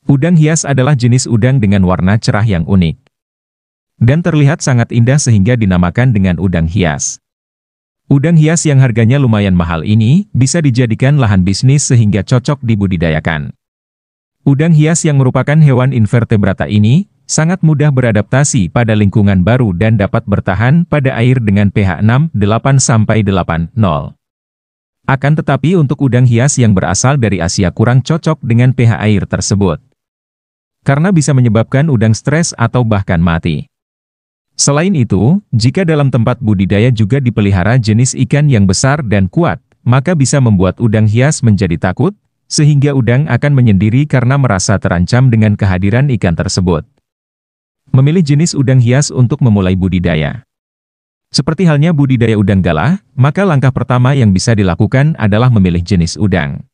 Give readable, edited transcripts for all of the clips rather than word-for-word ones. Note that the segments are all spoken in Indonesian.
Udang hias adalah jenis udang dengan warna cerah yang unik dan terlihat sangat indah sehingga dinamakan dengan udang hias. Udang hias yang harganya lumayan mahal ini bisa dijadikan lahan bisnis sehingga cocok dibudidayakan. Udang hias yang merupakan hewan invertebrata ini sangat mudah beradaptasi pada lingkungan baru dan dapat bertahan pada air dengan pH 6,8-8,0. Akan tetapi untuk udang hias yang berasal dari Asia kurang cocok dengan pH air tersebut, karena bisa menyebabkan udang stres atau bahkan mati. Selain itu, jika dalam tempat budidaya juga dipelihara jenis ikan yang besar dan kuat, maka bisa membuat udang hias menjadi takut, sehingga udang akan menyendiri karena merasa terancam dengan kehadiran ikan tersebut. Memilih jenis udang hias untuk memulai budidaya. Seperti halnya budidaya udang galah, maka langkah pertama yang bisa dilakukan adalah memilih jenis udang.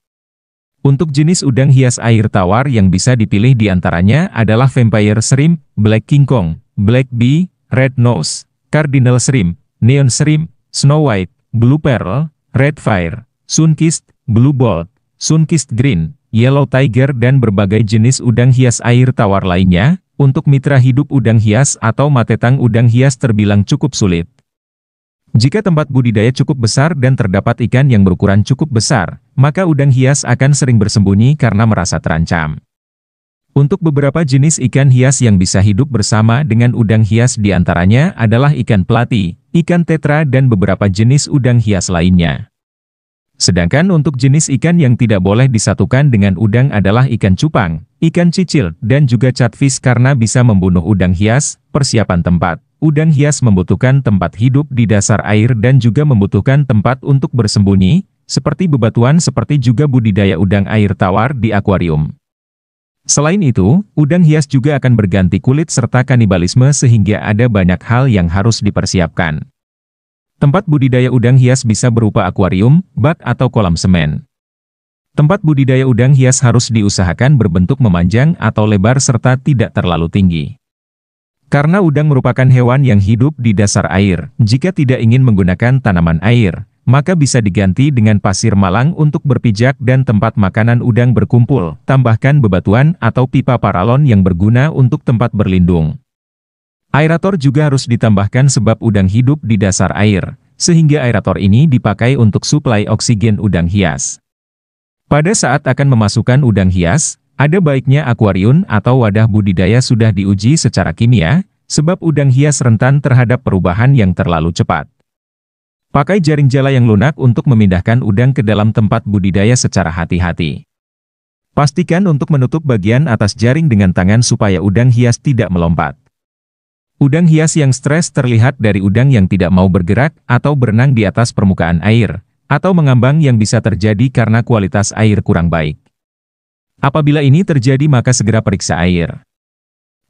Untuk jenis udang hias air tawar yang bisa dipilih diantaranya adalah Vampire Shrimp, Black King Kong, Black Bee, Red Nose, Cardinal Shrimp, Neon Shrimp, Snow White, Blue Pearl, Red Fire, Sunkist, Blue Bolt, Sunkist Green, Yellow Tiger dan berbagai jenis udang hias air tawar lainnya. Untuk mitra hidup udang hias atau matetang udang hias terbilang cukup sulit. Jika tempat budidaya cukup besar dan terdapat ikan yang berukuran cukup besar, maka udang hias akan sering bersembunyi karena merasa terancam. Untuk beberapa jenis ikan hias yang bisa hidup bersama dengan udang hias diantaranya adalah ikan pelati, ikan tetra dan beberapa jenis udang hias lainnya. Sedangkan untuk jenis ikan yang tidak boleh disatukan dengan udang adalah ikan cupang, ikan cicil, dan juga catfish karena bisa membunuh udang hias. Persiapan tempat. Udang hias membutuhkan tempat hidup di dasar air dan juga membutuhkan tempat untuk bersembunyi, seperti bebatuan seperti juga budidaya udang air tawar di akuarium. Selain itu, udang hias juga akan berganti kulit serta kanibalisme sehingga ada banyak hal yang harus dipersiapkan. Tempat budidaya udang hias bisa berupa akuarium, bak atau kolam semen. Tempat budidaya udang hias harus diusahakan berbentuk memanjang atau lebar serta tidak terlalu tinggi. Karena udang merupakan hewan yang hidup di dasar air, jika tidak ingin menggunakan tanaman air, maka bisa diganti dengan pasir malang untuk berpijak dan tempat makanan udang berkumpul, tambahkan bebatuan atau pipa paralon yang berguna untuk tempat berlindung. Aerator juga harus ditambahkan sebab udang hidup di dasar air, sehingga aerator ini dipakai untuk suplai oksigen udang hias. Pada saat akan memasukkan udang hias, ada baiknya akuarium atau wadah budidaya sudah diuji secara kimia, sebab udang hias rentan terhadap perubahan yang terlalu cepat. Pakai jaring jala yang lunak untuk memindahkan udang ke dalam tempat budidaya secara hati-hati. Pastikan untuk menutup bagian atas jaring dengan tangan supaya udang hias tidak melompat. Udang hias yang stres terlihat dari udang yang tidak mau bergerak atau berenang di atas permukaan air, atau mengambang yang bisa terjadi karena kualitas air kurang baik. Apabila ini terjadi maka segera periksa air.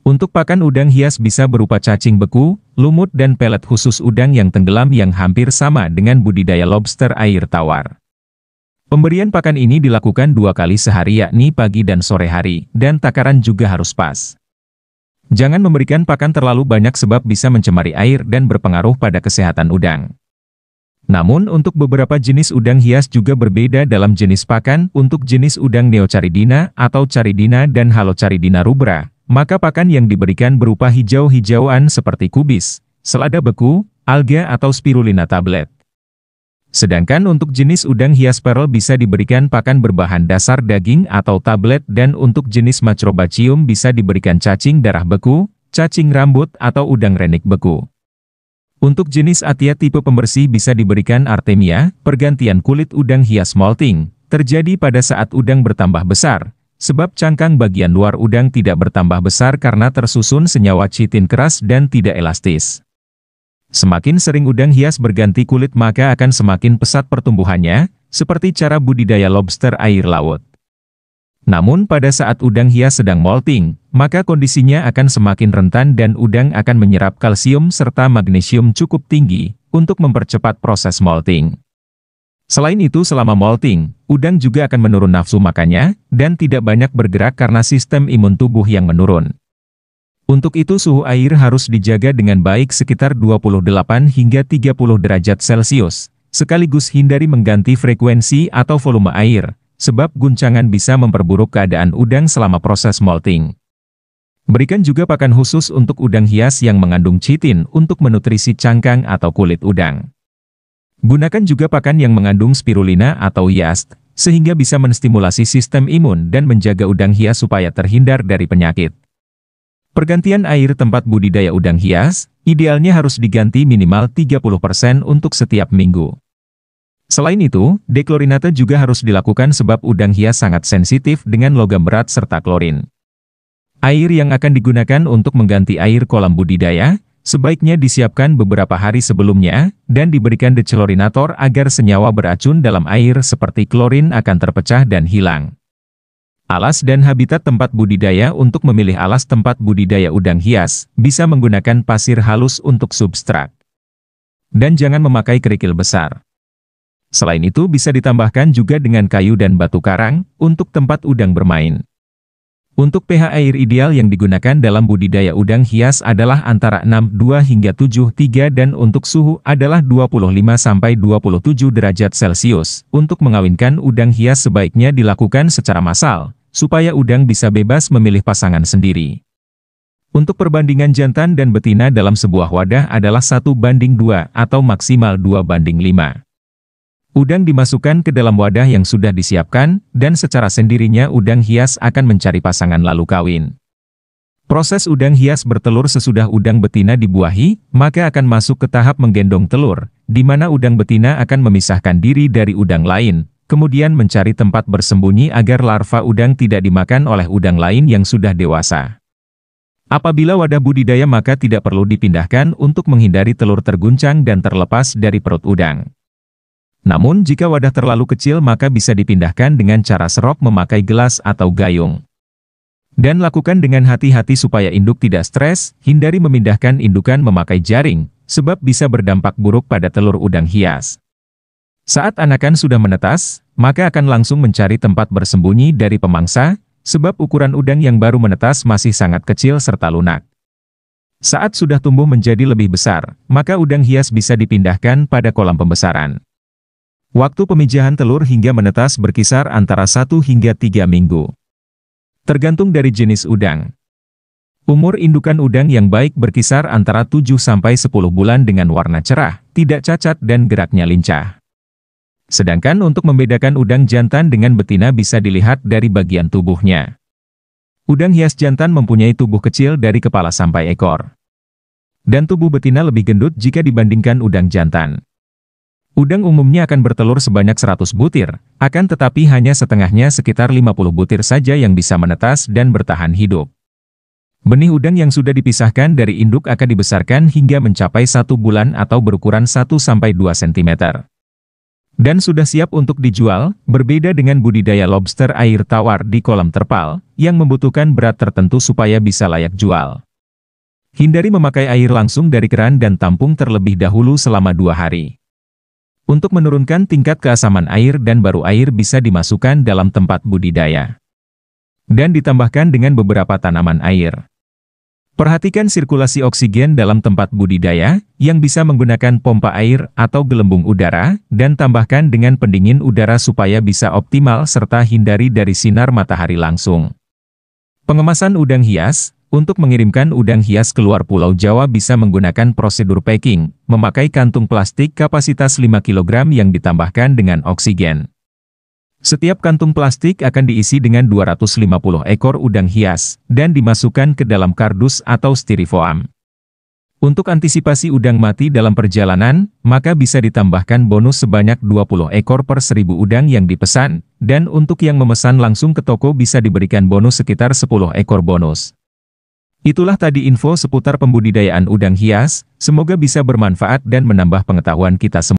Untuk pakan udang hias bisa berupa cacing beku, lumut dan pelet khusus udang yang tenggelam yang hampir sama dengan budidaya lobster air tawar. Pemberian pakan ini dilakukan 2 kali sehari yakni pagi dan sore hari, dan takaran juga harus pas. Jangan memberikan pakan terlalu banyak sebab bisa mencemari air dan berpengaruh pada kesehatan udang. Namun untuk beberapa jenis udang hias juga berbeda dalam jenis pakan. Untuk jenis udang Neocaridina atau Caridina dan Halocaridina rubra, maka pakan yang diberikan berupa hijau-hijauan seperti kubis, selada beku, alga atau spirulina tablet. Sedangkan untuk jenis udang hias pearl bisa diberikan pakan berbahan dasar daging atau tablet dan untuk jenis Macrobachium bisa diberikan cacing darah beku, cacing rambut atau udang renik beku. Untuk jenis Atia tipe pembersih bisa diberikan Artemia. Pergantian kulit udang hias molting terjadi pada saat udang bertambah besar, sebab cangkang bagian luar udang tidak bertambah besar karena tersusun senyawa chitin keras dan tidak elastis. Semakin sering udang hias berganti kulit maka akan semakin pesat pertumbuhannya, seperti cara budidaya lobster air laut. Namun pada saat udang hias sedang molting, maka kondisinya akan semakin rentan dan udang akan menyerap kalsium serta magnesium cukup tinggi, untuk mempercepat proses molting. Selain itu selama molting, udang juga akan menurun nafsu makannya, dan tidak banyak bergerak karena sistem imun tubuh yang menurun. Untuk itu suhu air harus dijaga dengan baik sekitar 28 hingga 30 derajat Celcius, sekaligus hindari mengganti frekuensi atau volume air, sebab guncangan bisa memperburuk keadaan udang selama proses molting. Berikan juga pakan khusus untuk udang hias yang mengandung chitin untuk menutrisi cangkang atau kulit udang. Gunakan juga pakan yang mengandung spirulina atau yeast, sehingga bisa menstimulasi sistem imun dan menjaga udang hias supaya terhindar dari penyakit. Pergantian air tempat budidaya udang hias, idealnya harus diganti minimal 30% untuk setiap minggu. Selain itu, deklorinase juga harus dilakukan sebab udang hias sangat sensitif dengan logam berat serta klorin. Air yang akan digunakan untuk mengganti air kolam budidaya, sebaiknya disiapkan beberapa hari sebelumnya, dan diberikan deklorinator agar senyawa beracun dalam air seperti klorin akan terpecah dan hilang. Alas dan habitat tempat budidaya. Untuk memilih alas tempat budidaya udang hias, bisa menggunakan pasir halus untuk substrat. Dan jangan memakai kerikil besar. Selain itu bisa ditambahkan juga dengan kayu dan batu karang, untuk tempat udang bermain. Untuk pH air ideal yang digunakan dalam budidaya udang hias adalah antara 6,2 hingga 7,3 dan untuk suhu adalah 25–27 derajat Celcius. Untuk mengawinkan udang hias sebaiknya dilakukan secara massal, supaya udang bisa bebas memilih pasangan sendiri. Untuk perbandingan jantan dan betina dalam sebuah wadah adalah 1:2 atau maksimal 2:5. Udang dimasukkan ke dalam wadah yang sudah disiapkan, dan secara sendirinya udang hias akan mencari pasangan lalu kawin. Proses udang hias bertelur sesudah udang betina dibuahi, maka akan masuk ke tahap menggendong telur, di mana udang betina akan memisahkan diri dari udang lain, kemudian mencari tempat bersembunyi agar larva udang tidak dimakan oleh udang lain yang sudah dewasa. Apabila wadah budidaya maka tidak perlu dipindahkan untuk menghindari telur terguncang dan terlepas dari perut udang. Namun jika wadah terlalu kecil maka bisa dipindahkan dengan cara serok memakai gelas atau gayung. Dan lakukan dengan hati-hati supaya induk tidak stres, hindari memindahkan indukan memakai jaring, sebab bisa berdampak buruk pada telur udang hias. Saat anakan sudah menetas, maka akan langsung mencari tempat bersembunyi dari pemangsa, sebab ukuran udang yang baru menetas masih sangat kecil serta lunak. Saat sudah tumbuh menjadi lebih besar, maka udang hias bisa dipindahkan pada kolam pembesaran. Waktu pemijahan telur hingga menetas berkisar antara 1 hingga 3 minggu. Tergantung dari jenis udang. Umur indukan udang yang baik berkisar antara 7–10 bulan dengan warna cerah, tidak cacat dan geraknya lincah. Sedangkan untuk membedakan udang jantan dengan betina bisa dilihat dari bagian tubuhnya. Udang hias jantan mempunyai tubuh kecil dari kepala sampai ekor. Dan tubuh betina lebih gendut jika dibandingkan udang jantan. Udang umumnya akan bertelur sebanyak 100 butir, akan tetapi hanya setengahnya sekitar 50 butir saja yang bisa menetas dan bertahan hidup. Benih udang yang sudah dipisahkan dari induk akan dibesarkan hingga mencapai 1 bulan atau berukuran 1–2 cm. Dan sudah siap untuk dijual, berbeda dengan budidaya lobster air tawar di kolam terpal, yang membutuhkan berat tertentu supaya bisa layak jual. Hindari memakai air langsung dari keran dan tampung terlebih dahulu selama 2 hari. Untuk menurunkan tingkat keasaman air dan baru air bisa dimasukkan dalam tempat budidaya. Dan ditambahkan dengan beberapa tanaman air. Perhatikan sirkulasi oksigen dalam tempat budidaya, yang bisa menggunakan pompa air atau gelembung udara, dan tambahkan dengan pendingin udara supaya bisa optimal serta hindari dari sinar matahari langsung. Pengemasan udang hias. Untuk mengirimkan udang hias keluar Pulau Jawa bisa menggunakan prosedur packing, memakai kantung plastik kapasitas 5 kg yang ditambahkan dengan oksigen. Setiap kantung plastik akan diisi dengan 250 ekor udang hias, dan dimasukkan ke dalam kardus atau styrofoam. Untuk antisipasi udang mati dalam perjalanan, maka bisa ditambahkan bonus sebanyak 20 ekor per 1000 udang yang dipesan, dan untuk yang memesan langsung ke toko bisa diberikan bonus sekitar 10 ekor bonus. Itulah tadi info seputar pembudidayaan udang hias, semoga bisa bermanfaat dan menambah pengetahuan kita semua.